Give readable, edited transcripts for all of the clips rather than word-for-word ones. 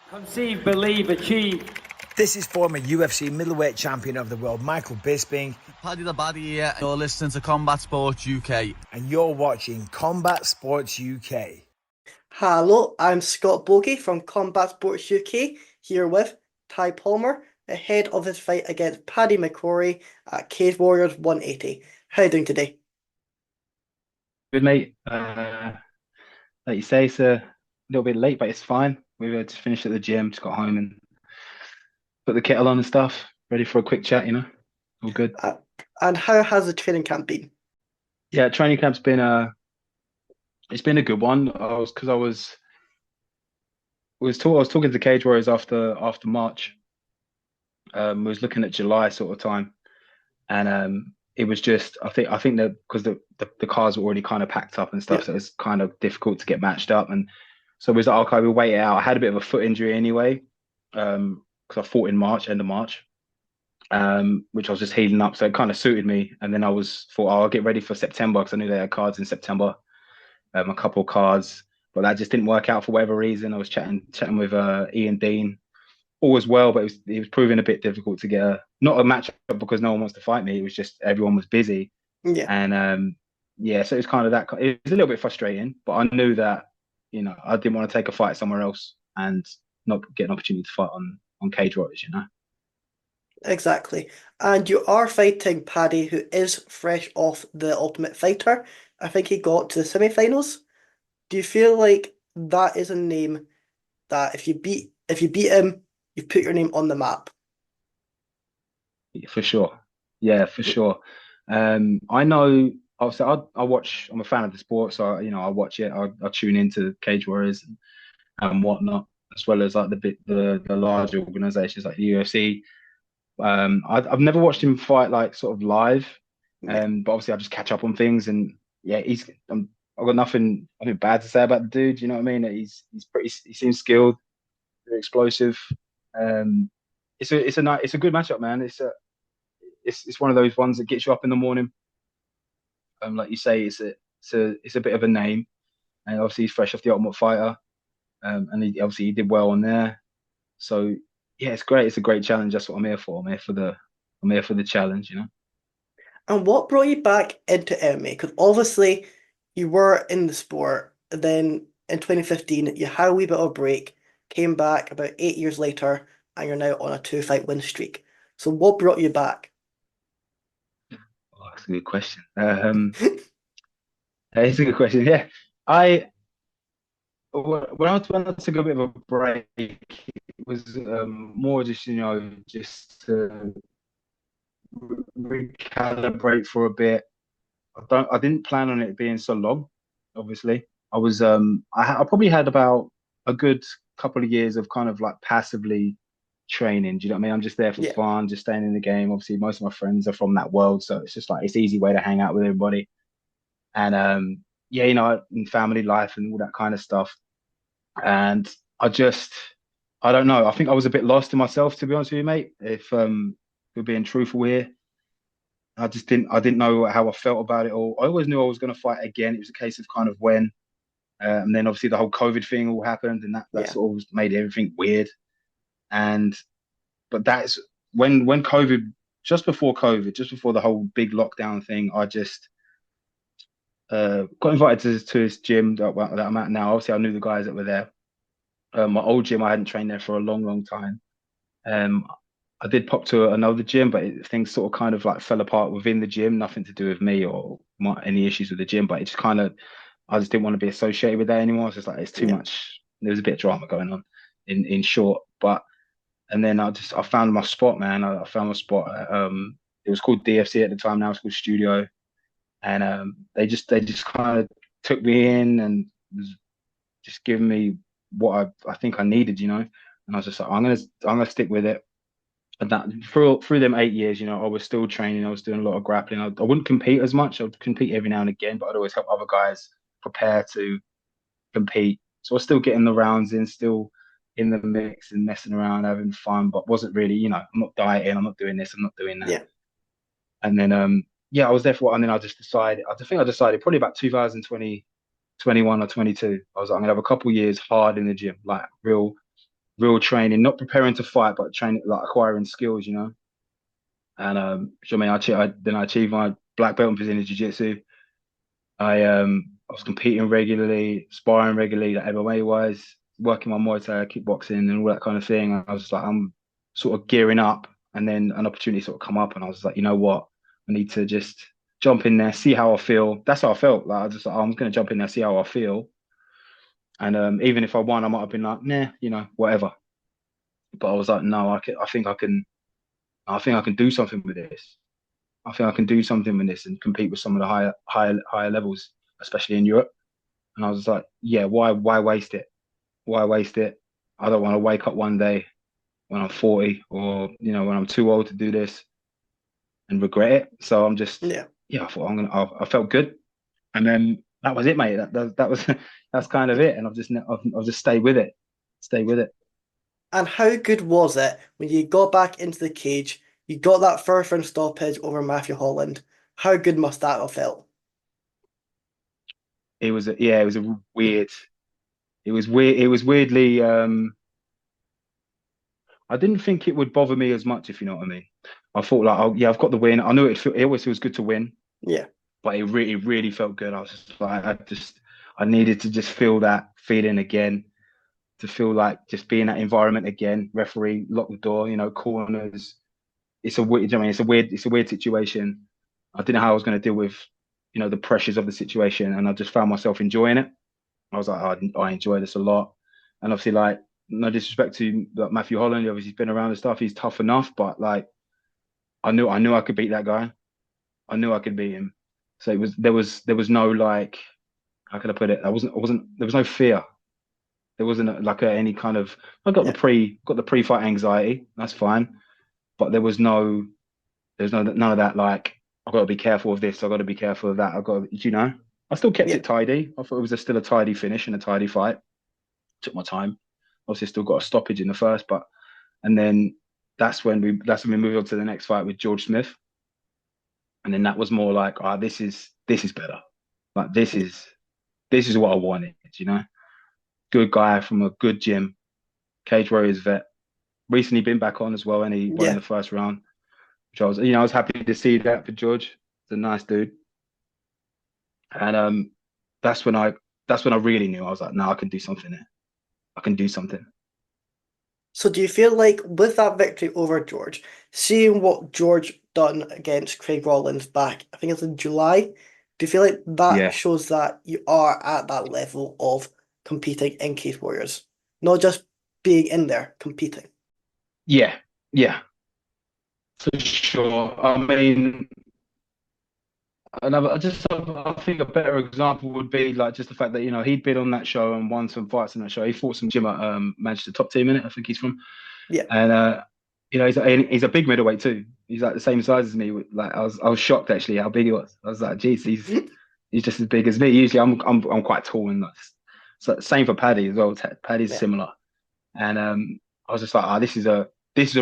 Conceive, believe, achieve. This is former UFC middleweight champion of the world, Michael Bisping. Paddy the Baddy here. You're listening to Combat Sports UK. And you're watching Combat Sports UK. Hello, I'm Scott Bogey from Combat Sports UK, here with Tye Palmer, ahead of his fight against Paddy McCorry at Cage Warriors 180. How are you doing today? Good, mate. Like you say, it's a little bit late, but it's fine. We were just finished at the gym, just got home and put the kettle on and stuff, ready for a quick chat, all good. And how has the training camp been? Yeah, training camp's been it's been a good one. I was talking to Cage Warriors after March. We was looking at July sort of time, and it was just I think that because the cars were already kind of packed up and stuff, so it's kind of difficult to get matched up, and so it was like, okay, we'll wait it out. I had a bit of a foot injury anyway, because I fought in March, end of March, which I was just healing up, so it kind of suited me. And then thought, I'll get ready for September because I knew they had cards in September, a couple of cards, but that just didn't work out for whatever reason. I was chatting with Ian Dean, all was well, but it was proving a bit difficult to get not a match up because no one wants to fight me. It was just everyone was busy, and so it was kind of that. It was a little bit frustrating, but I knew that I didn't want to take a fight somewhere else and not get an opportunity to fight on Cage Warriors, Exactly. And you are fighting Paddy, who is fresh off the Ultimate Fighter. I think he got to the semi-finals. Do you feel like that is a name that if you beat him, you've put your name on the map? For sure. Yeah, for sure. I know. Obviously, I watch. I'm a fan of the sport, so I watch it. I tune into Cage Warriors and whatnot, as well as like the larger organizations like the UFC. I've never watched him fight like sort of live, but obviously I just catch up on things, and I've got nothing bad to say about the dude. You know what I mean? He's pretty. He seems skilled, very explosive. It's a good matchup, man. It's one of those ones that gets you up in the morning. Like you say, it's a bit of a name, and obviously he's fresh off the Ultimate Fighter, and he did well on there. So yeah, it's great. It's a great challenge. That's what I'm here for. I'm here for the challenge, And what brought you back into MMA? Because obviously you were in the sport, and then in 2015 you had a wee bit of a break, came back about 8 years later, and you're now on a 2-fight win streak. So what brought you back? Oh, that's a good question. It's a good question. Yeah, when I took a bit of a break, it was more just just to recalibrate for a bit. I didn't plan on it being so long. Obviously, I probably had about a good couple of years of kind of like passively training. Do you know what I mean? I'm just there for fun, just staying in the game. Obviously, most of my friends are from that world, so it's just like it's an easy way to hang out with everybody. And in family life and all that kind of stuff. And I don't know. I think I was a bit lost in myself, to be honest with you, mate. If we're being truthful here, I didn't know how I felt about it all. I always knew I was going to fight again. It was a case of kind of when, and then obviously the whole COVID thing all happened, and that sort of made everything weird. But that's when COVID, just before the whole big lockdown thing, I just got invited to his gym that I'm at now. Obviously, I knew the guys that were there. My old gym, I hadn't trained there for a long, long time. I did pop to another gym, but things sort of kind of like fell apart within the gym. Nothing to do with me or any issues with the gym, but it just kind of, I just didn't want to be associated with that anymore. It's just like it's too much. There was a bit of drama going on, in short. And then I found my spot, man. I found my spot. It was called DFC at the time. Now it's called Studio. And they just kind of took me in and was just giving me what I think I needed, And I was just like, I'm gonna stick with it. And that through them 8 years, I was still training. I was doing a lot of grappling. I wouldn't compete as much. I would compete every now and again, but I'd always help other guys prepare to compete. So I was still getting the rounds in, still in the mix and messing around, having fun, but wasn't really, I'm not dieting. I'm not doing this. I'm not doing that. Yeah. And then I was there for and then I decided probably about 2020, 21 or 22. I was like, I'm gonna have a couple years hard in the gym, like real, real training, not preparing to fight, but training like acquiring skills, And so I mean, I achieved my black belt in Brazilian Jiu-Jitsu. I was competing regularly, sparring regularly, like MMA wise, working on Muay Thai, kickboxing, and all that kind of thing. And I was like, I'm sort of gearing up, and then an opportunity sort of come up, and I was like, you know what, I need to just jump in there, see how I feel. That's how I felt. Like I just like, I'm gonna jump in there, see how I feel, and even if I won, I might have been like, nah, whatever. But I was like, no, I think I can do something with this. I think I can do something with this and compete with some of the higher levels, especially in Europe. And I was like, yeah, why waste it? Why waste it? I don't want to wake up one day when I'm 40 or when I'm too old to do this and regret it. So I'm just Yeah. yeah, I thought I felt good. And then that was it, mate. That was that's kind of it. And I've just stayed with it. Stay with it. And how good was it when you got back into the cage, you got that first round stoppage over Matthew Holland? How good must that have felt? It was a weird. It was weird. It was weirdly. I didn't think it would bother me as much, if you know what I mean. I thought like, oh yeah, I've got the win. I knew it always feels good to win, Yeah. but it really felt good. I was just like, I needed to just feel that feeling again, to feel like just be in that environment again. Referee lock the door, corners. It's a weird situation. I didn't know how I was going to deal with, the pressures of the situation, and I just found myself enjoying it. I was like, oh, I enjoy this a lot, and obviously, like, no disrespect to like, Matthew Holland, obviously he's been around and stuff. He's tough enough, but like, I knew I could beat that guy. I knew I could beat him. So there was no like, how can I put it? I wasn't. There was no fear. There wasn't like any kind of. I got Yeah. the pre-fight anxiety. That's fine, but there's none of that. Like, I've got to be careful of this. I've got to be careful of that. I still kept Yeah. it tidy. I thought it was still a tidy finish and a tidy fight. Took my time. Obviously, still got a stoppage in the first, but and then that's when we moved on to the next fight with George Smith, and then that was more like, this is better. Like this is what I wanted. Good guy from a good gym, Cage Warriors vet. Recently been back on as well, and he won in Yeah. the first round, which I was happy to see that for George. He's a nice dude, and that's when I that's when I really knew. I was like, no, I can do something here. I can do something. So do you feel like with that victory over George, seeing what George done against Craig Rollins back, I think it's in July, do you feel like that Yeah, shows that you are at that level of competing in Cage Warriors? Not just being in there, competing. yeah, yeah, for sure. I mean, I think a better example would be like just the fact that he'd been on that show and won some fights on that show. He fought some gym at Manchester Top Team in it. I think he's from, Yeah. and he's a big middleweight too. He's like the same size as me. Like I was shocked actually how big he was. I was like, geez, he's just as big as me. Usually I'm quite tall and so same for Paddy as well. Paddy's Yeah. similar, and I was just like, this is a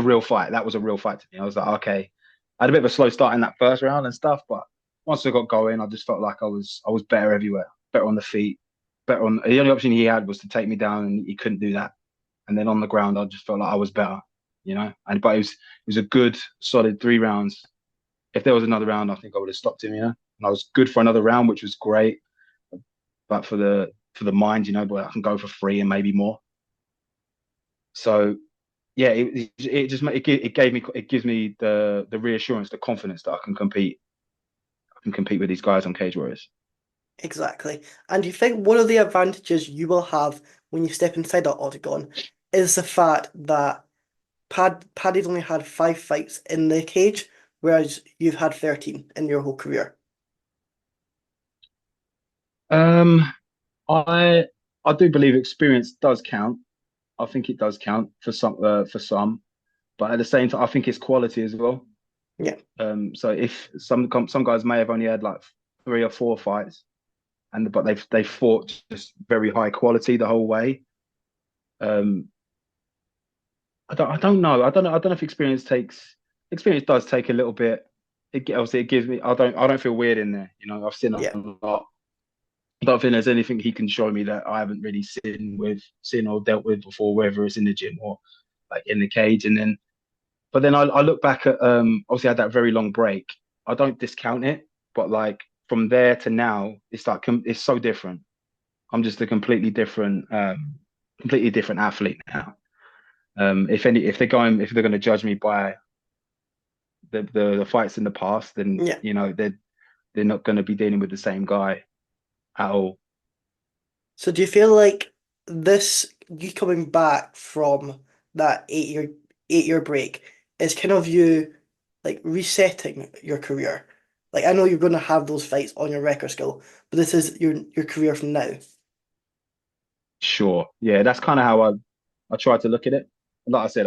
real fight. That was a real fight to me. I was like, okay. I had a bit of a slow start in that first round and stuff, but once I got going, I just felt like I was better everywhere, better on the feet, better on. The only option he had was to take me down, and he couldn't do that. And then on the ground, I just felt like I was better, And but it was a good, solid 3 rounds. If there was another round, I think I would have stopped him, And I was good for another round, which was great. But for the mind, but I can go for 3 and maybe more. So yeah, it gives me the reassurance, the confidence that I can compete. I can compete with these guys on Cage Warriors. Exactly. And do you think one of the advantages you will have when you step inside that octagon is the fact that Paddy's only had 5 fights in the cage, whereas you've had 13 in your whole career. Um, I I do believe experience does count. I think it does count for some, but at the same time, I think it's quality as well. Yeah. So if some guys may have only had like 3 or 4 fights, but they fought just very high quality the whole way. Um, I don't know. I don't know if experience does take a little bit. Obviously it gives me. I don't feel weird in there. I've seen a Yeah. lot. I don't think there's anything he can show me that I haven't really seen or dealt with before, whether it's in the gym or like in the cage. And then, but then I look back at obviously I had that very long break. I don't discount it, but like from there to now, it's like it's so different. I'm just a completely different athlete now. If they're going to judge me by the fights in the past, then Yeah. they're not going to be dealing with the same guy at all. So do you feel like this you coming back from that eight year break is kind of you like resetting your career? Like I know you're going to have those fights on your record still, but this is your career from now. Sure, yeah, that's kind of how I try to look at it. Like I said,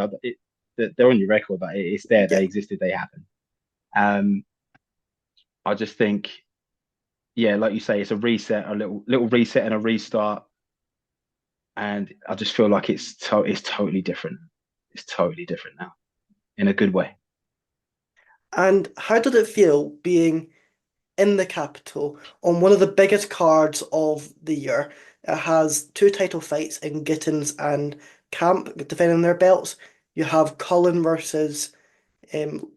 they're on your record, but it's there. Yeah. They existed. They happened. Um, I just think, yeah, like you say, it's a reset, a little reset and a restart, and I just feel like it's totally different. It's totally different now in a good way. And how did it feel being in the capital on one of the biggest cards of the year? It has two title fights in Gittins and Camp defending their belts. You have Cullen versus um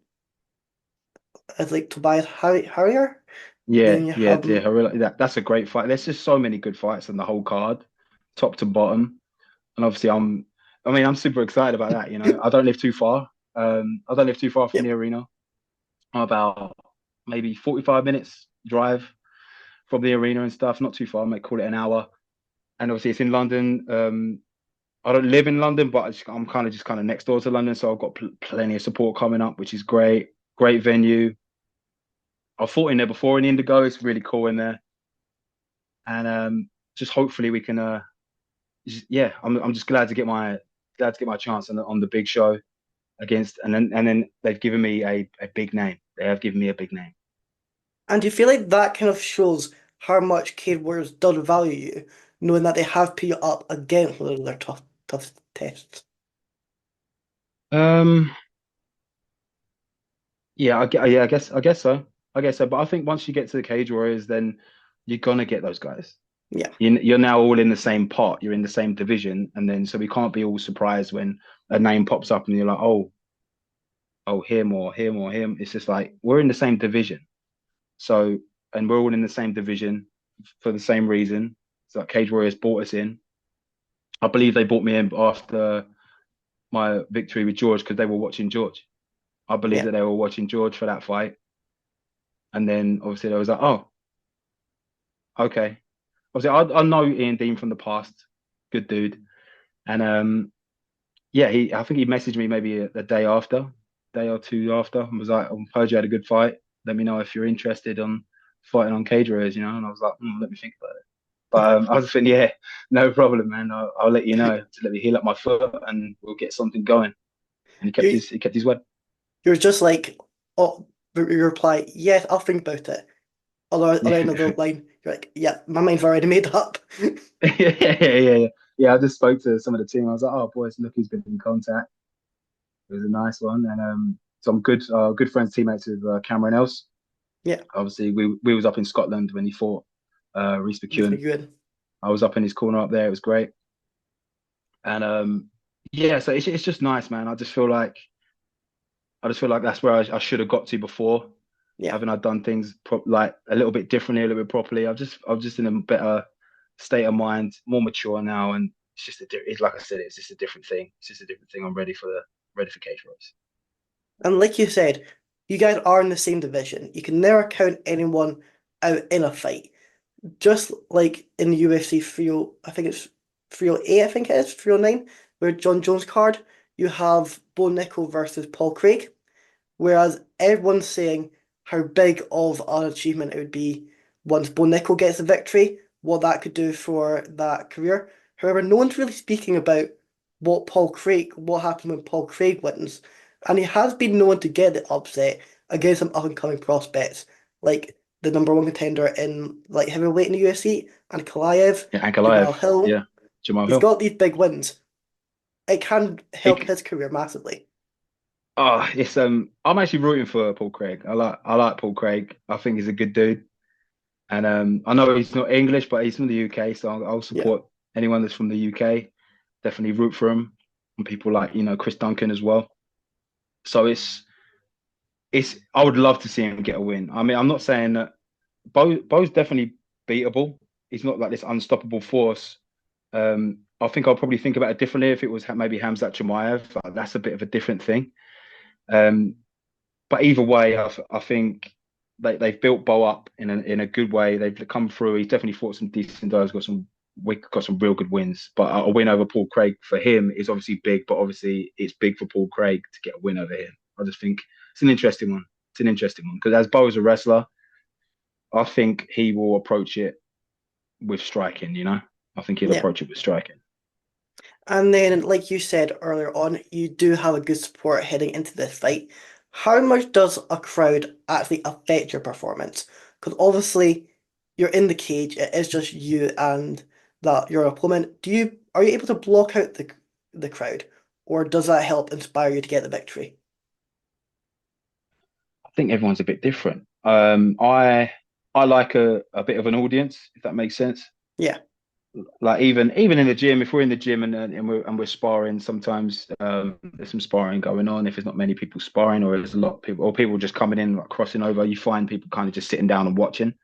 I like Tobias Harrier. Yeah, Then you yeah, have yeah. I really, that's a great fight. There's just so many good fights on the whole card, top to bottom. And obviously, I'm super excited about that. I don't live too far. I don't live too far from yep, the arena. I'm about maybe 45 minutes drive from the arena and stuff. Not too far. I might call it an hour. And obviously, it's in London. I don't live in London, but I'm kind of next door to London, so I've got plenty of support coming up, which is great. Great venue. I fought in there before in Indigo. It's really cool in there, and just hopefully we can. Yeah, I'm just glad to get my chance on the big show against, and then they've given me a big name. They have given me a big name. and do you feel like that kind of shows how much Cade Warriors does value you, knowing that they have put you up against one of their tough tests? Um, yeah, I guess so. I guess so. But I think once you get to the Cage Warriors, then you're gonna get those guys. Yeah. You're now all in the same pot. You're in the same division, and then so we can't be all surprised when a name pops up and you're like, oh, him or him or him. It's just like we're in the same division. So, and we're all in the same division for the same reason. It's like Cage Warriors brought us in. I believe they brought me in after my victory with George because they were watching George. I believe Yeah. that they were watching George for that fight. And then obviously they was like, oh, okay. Obviously, I know Ian Dean from the past, good dude. And yeah, I think he messaged me maybe a day or two after, and was like, "I heard you had a good fight. Let me know if you're interested on fighting on Cage Warriors, And I was like, let me think about it. But I was thinking, yeah, no problem, man. I'll let you know to let me heal up my foot, and we'll get something going. And You he kept his word. you're just like oh you reply, yes, I'll think about it. Other end of the line, you're like, yeah, my mind's already made up. Yeah. Yeah, I just spoke to some of the team. I was like, oh, boys, look, he's been in contact. It was a nice one, and so I'm good friends, teammates with Cameron Else. Yeah, Obviously, we was up in Scotland when he fought Reece he's McEwen. pretty good. I was up in his corner up there. It was great, and yeah, so it's just nice, man. I just feel like that's where I should have got to before. Yeah. Haven't I done things like a little bit differently, a little bit properly? I'm just in a better state of mind, more mature now, and it's like I said, it's just a different thing. It's just a different thing. I'm ready for cage fights. And like you said, you guys are in the same division. You can never count anyone out in a fight. Just like in the UFC 30, I think it's 308, I think it is, 309, where John Jones card, you have Bo Nickel versus Paul Craig. Whereas everyone's saying how big of an achievement it would be once Bo Nickel gets the victory, what that could do for that career. However, no one's really speaking about what happened when Paul Craig wins. And he has been known to get the upset against some up and coming prospects, like the number one contender in like heavyweight in the UFC, and Kalaev, Yeah, Jamal Ankalaev. Hill. Yeah, Jamal He's Hill. got these big wins. It can help It, his career massively. it's I'm actually rooting for Paul Craig. I like Paul Craig. I think he's a good dude. And I know he's not English, but he's from the UK, so I'll Yeah, support anyone that's from the UK. Definitely root for him, and people like Chris Duncan as well. So it's I would love to see him get a win. I mean, I'm not saying that Bo's definitely beatable. He's not like this unstoppable force. I think I'll probably think about it differently if it was maybe Hamzat Chimaev. Like, that's a bit of a different thing. Um, but either way, I think they've built Bo up in a good way. They've come through. He's definitely fought some decent guys, got some real good wins. But a win over Paul Craig for him is obviously big. But obviously, it's big for Paul Craig to get a win over him. I just think it's an interesting one. It's an interesting one because as Bo is a wrestler, I think he will approach it with striking. I think he'll yeah. approach it with striking. And then, like you said earlier on, you do have a good support heading into this fight. How much does a crowd actually affect your performance? Because obviously, you're in the cage. It is just you and that your opponent. Are you able to block out the crowd, or does that help inspire you to get the victory? I think everyone's a bit different. I like a bit of an audience, if that makes sense. Yeah, Like even in the gym, if we're in the gym and we're sparring, sometimes there's some sparring going on. If there's not many people sparring, or there's a lot of people, or people just coming in like crossing over, you find people kind of just sitting down and watching.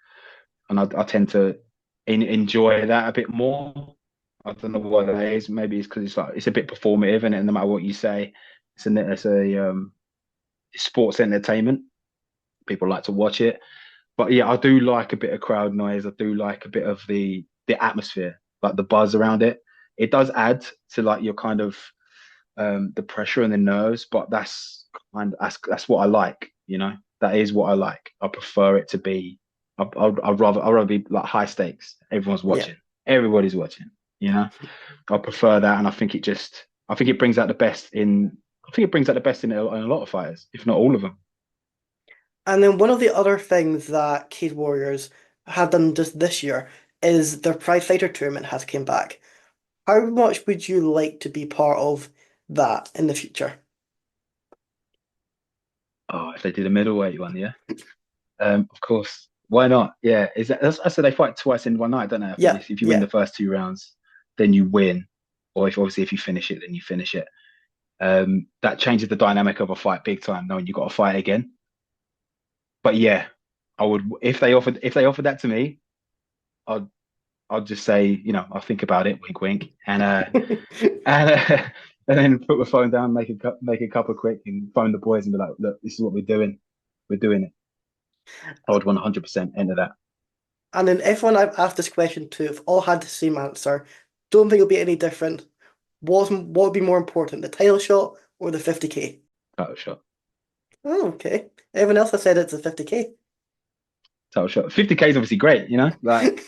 And I tend to enjoy that a bit more. I don't know what that is. Maybe it's because it's a bit performative, and no matter what you say, it's a sports entertainment. People like to watch it. But yeah, I do like a bit of crowd noise. I do like a bit of the atmosphere, like the buzz around it. It does add to like your kind of the pressure and the nerves, but that's what I like. That is what I like. I prefer it to be. I'd rather be like high stakes. Everyone's yeah. watching. Everybody's watching. You know, I prefer that, and I think it brings out the best in. I think it brings out the best in a lot of fighters, if not all of them. And then one of the other things that Cage Warriors have done just this year is their Pride Fighter tournament has came back. How much would you like to be part of that in the future? Oh, if they did a middleweight one, yeah. Of course. Why not? Yeah. I said they fight twice in one night, don't they? I think Yeah, if you win yeah, the first two rounds, then you win. Or if you finish it, then you finish it. That changes the dynamic of a fight big time, knowing you got to fight again. But yeah, I would if they offered that to me, I'd I'd just say, I'll think about it, wink wink, and and then put my phone down, make a cup of quick and phone the boys and be like, look, this is what we're doing. We're doing it. I would 100% enter that. And then everyone I've asked this question to have all had the same answer. Don't think it'll be any different. What would be more important, the title shot or the 50K? Title shot. Oh, okay. Everyone else has said it's a 50K. Title shot. 50K is obviously great, like,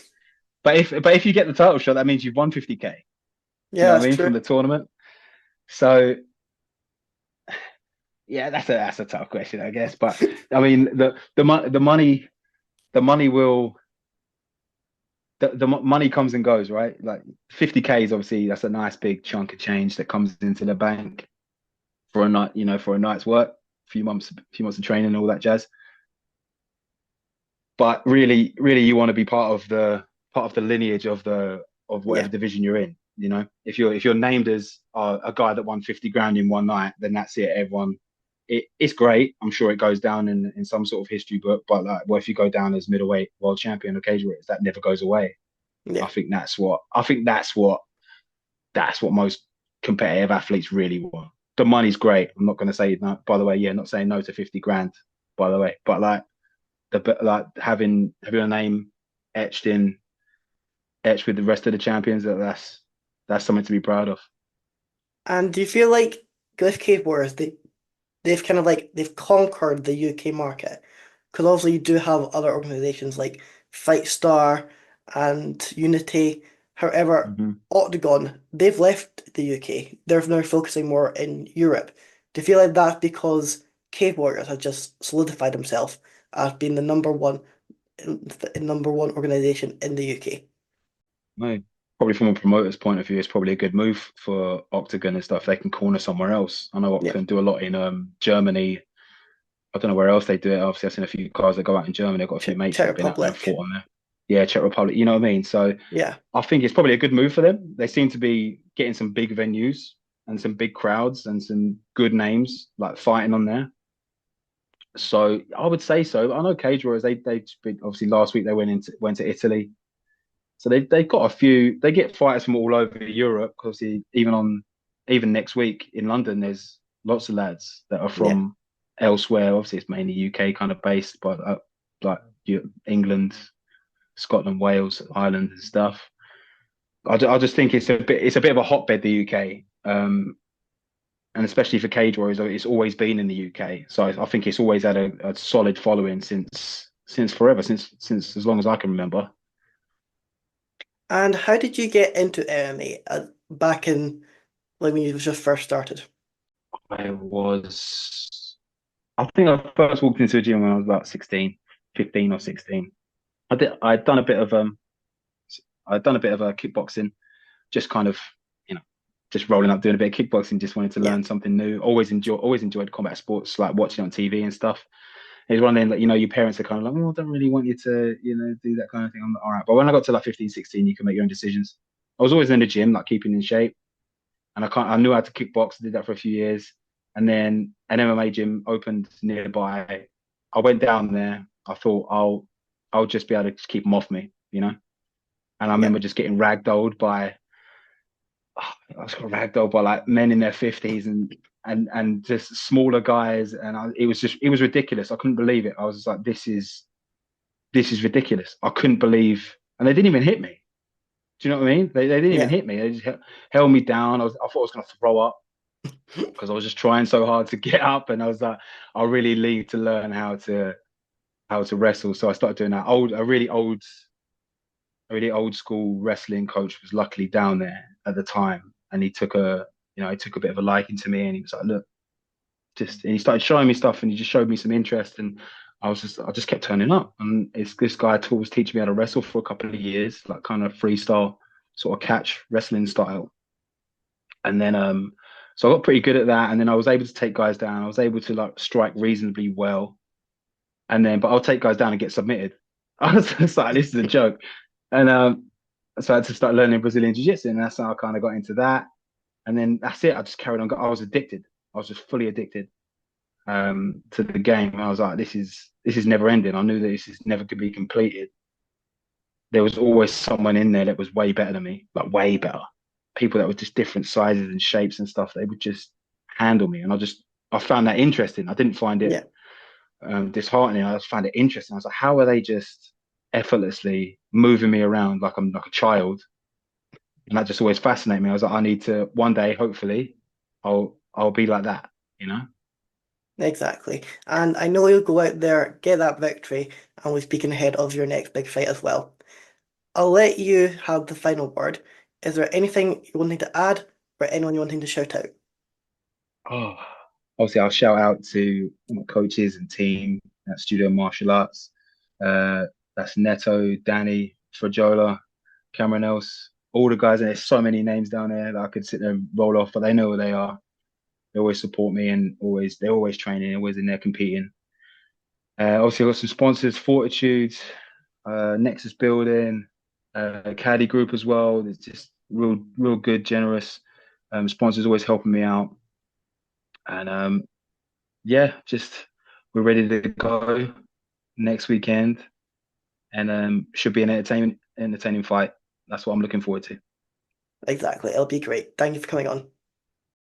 but if you get the title shot, that means you've won 50K. You Yeah, know what I that's mean, from true. the tournament. So yeah, that's a tough question, I guess. But I mean, the money will the money comes and goes, right? Like 50K is obviously that's a nice big chunk of change that comes into the bank for a night, for a night's work, a few months of training, and all that jazz. But really, really, you want to be part of the lineage of whatever Yeah, division you're in. If you're named as a guy that won 50 grand in one night, then that's it. It's great. I'm sure it goes down in some sort of history book. But like, well, if you go down as middleweight world champion or cage weight, that never goes away. yeah. I think that's what most competitive athletes really want. The money's great. I'm not going to say no. By the way, yeah, not saying no to 50 grand. By the way, but like having a name etched in etched with the rest of the champions, that's something to be proud of. And do you feel like with Cave Wars, they've kind of like they've conquered the UK market? Because obviously you do have other organizations like Fightstar and Unity. However, Mhm. Octagon, they've left the UK. They're now focusing more in Europe. Do you feel like that's because Cave Warriors have just solidified themselves as being the number one organization in the UK? No, probably from a promoter's point of view, it's probably a good move for Octagon and stuff. They can corner somewhere else. I know Yeah, Octagon do a lot in Germany. I don't know where else they do it. Obviously, I've seen a few guys that go out in Germany. I've got a few mates Czech that have been out there and Republic. fought on there. yeah, Czech Republic. You know what I mean? So Yeah. I think it's probably a good move for them. They seem to be getting some big venues and some big crowds and some good names like fighting on there. So I would say so. I know Cage Warriors. They obviously last week they went to Italy. So they got a few. They get fighters from all over Europe. Obviously, even next week in London, there's lots of lads that are Yeah. from elsewhere. Obviously, it's mainly UK kind of based, but like England, Scotland, Wales, Ireland, and stuff. I just think it's a bit of a hotbed, the UK, and especially for Cage Warriors, it's always been in the UK. So I think it's always had a solid following since forever, since as long as I can remember. And how did you get into MMA back in like when you just first started? I think I first walked into a gym when I was about 16, 15 or 16. I'd done a bit of kickboxing, just kind of, you know, just rolling up doing a bit of kickboxing, just wanted to Yeah. learn something new. Always enjoyed combat sports, like watching on TV and stuff. It's one of them that, your parents are kind of like, well, I don't really want you to, do that kind of thing. I'm like, all right. But when I got to like 15, 16, you can make your own decisions. I was always in the gym, like keeping in shape. And I knew how to kickbox. I did that for a few years. And then an MMA gym opened nearby. I went down there. I thought I'll just be able to keep them off me. And I Yeah. remember just getting ragdolled by I was got ragdolled by like men in their 50s and just smaller guys. And it was ridiculous. I couldn't believe it. I was just like, this is ridiculous. I couldn't believe, and they didn't even hit me. Do you know what I mean? They didn't even Yeah. hit me. They just held me down. I thought I was going to throw up because I was just trying so hard to get up, and I was like, I really need to learn how to wrestle. So I started doing that. A really old school wrestling coach was luckily down there at the time, and he took a bit of a liking to me, and he was like, look, and he started showing me stuff, and he just showed me some interest, and I just kept turning up, and this guy was teaching me how to wrestle for a couple of years, like kind of freestyle sort of catch wrestling style. And then so I got pretty good at that, and then I was able to take guys down. I was able to like strike reasonably well, but I'll take guys down and get submitted. I was just like, this is a joke. And so I had to start learning Brazilian Jiu-Jitsu, and that's how I kind of got into that. And then that's it. I just carried on. I was addicted. I was just fully addicted to the game. And I was like, this is never ending. I knew that this is never to be completed. There was always someone in there that was way better than me, like way better. People that were just different sizes and shapes and stuff. They would just handle me, and I found that interesting. I didn't find it Yeah. disheartening. I just found it interesting. I was like, how are they just effortlessly moving me around like I'm like a child? And that just always fascinated me. I was like, I need to one day, hopefully, I'll be like that. Exactly. And I know you'll go out there, get that victory, and we're speaking ahead of your next big fight as well. I'll let you have the final word. Is there anything you wanting to add or anyone you wanting to shout out? Oh, obviously, I'll shout out to my coaches and team at Studio Martial Arts. That's Neto, Danny, Frajola, Cameron Else, all the guys. And there's so many names down there that I could sit there and roll off, but they know who they are. They always support me, and they're always training, always in there competing. Obviously, I've got some sponsors: Fortitude, Nexus Building, Caddy Group as well. It's just real good, generous sponsors, always helping me out. And yeah, just we're ready to go next weekend, and should be an entertaining fight. That's what I'm looking forward to. Exactly. It'll be great. Thank you for coming on.